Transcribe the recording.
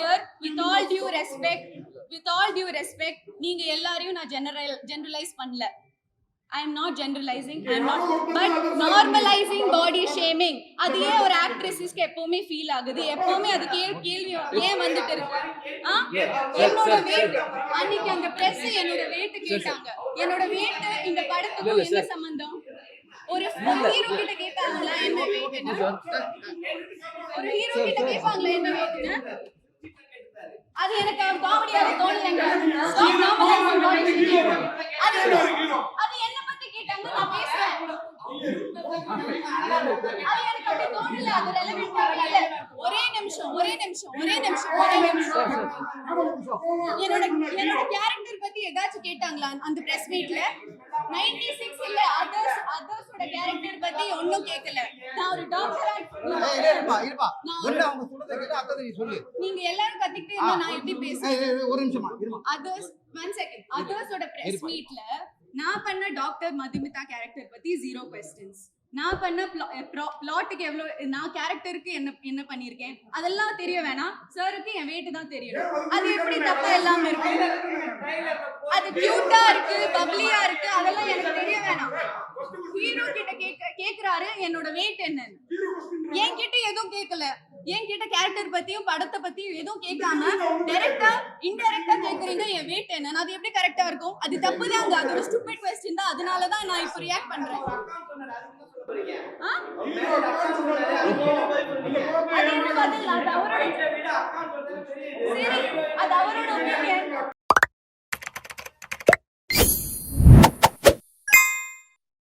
here, with all due respect, நீங்க எல்லாரையும் நான் generalize பண்ணல. I am not generalizing. I am not, but normalizing body shaming. அது ஏன் ஒரு ஆக்ட்ரஸஸ்க்கு எப்பவுமே ஃபீல் ஆகுது, எப்பவுமே அது கேள்வி ஏன் வந்துட்டு இருக்கு? என்னோட weight அன்னைக்கு அந்த பிரஸ் என்னோட weight கேட்டாங்க. என்னோட weight இந்த படத்துக்கு என்ன சம்பந்தம்? ஒரு ஹீரோ கிட்ட கேட்பாங்களா என்ன வெயிட்னு? ஒரு ஹீரோ கிட்ட கேட்பாங்களா என்ன வெயிட்னு? அது எனக்கு காமெடியாவே தோணலங்க. அது என்ன பத்தி கேட்டாங்க, நான் பேசுறேன். அது எனக்கு அப்படி தோணல, அது ரெலவென்ட்டா இல்ல. ஒரே நிமிஷம் என்னோட கேரக்டர் பத்தி ஏதாச்சும் கேட்டாங்களா அந்த பிரஸ் மீட்ல? 96 இல்ல அதர்ஸோட கேரக்டர் பத்தி ஒண்ணும் கேட்கல. நான் ஒரு டாக்டரா நீங்க எல்லாரும் கத்திக்கிட்டே இருந்தா நான் எப்படி பேசுறேன்? ஒரு நிமிஷமா அதர்ஸ் 1 செகண்ட். அதர்ஸோட பிரஸ் மீட்ல நான் பண்ண டாக்டர் மதுமிதா கேரக்டர் பத்தி 0 क्वेश्चंस. நான் பண்ண பிளாட்டுக்கு எவ்வளவு, நான் கேரக்டருக்கு என்ன பண்ணிருக்கேன் அதெல்லாம் தெரிய வேணாம். சாருக்கு என் weight தான் தெரியணும். அது எப்படி தப்பா எல்லாம் இருக்கு? அது கியூட்டா இருக்கு, பப்ளியா இருக்கு, அதெல்லாம் எனக்கு தெரிய வேணாம். ஹீரோ கிட்ட கேக்குறாரு என்னோட weight என்னன்னு. என்கிட்ட எதுவும் கேட்கல. என்கிட்ட கேரக்டர் பத்தியும் படத்தை பத்தியும் எதுவும் கேட்காம டைரக்டா இன்டைரக்டா கேக்குறீங்க என் weight என்னன்னு. அது எப்படி கரெக்டா இருக்கும்? அது தப்பு தாங்க. அது ஒரு ஸ்டூபிட் क्वेश्चन தான். அதனால தான் நான் இப்போ ரியாக்ட் பண்றேன். அது அவரோட ஒப்பீனியன்.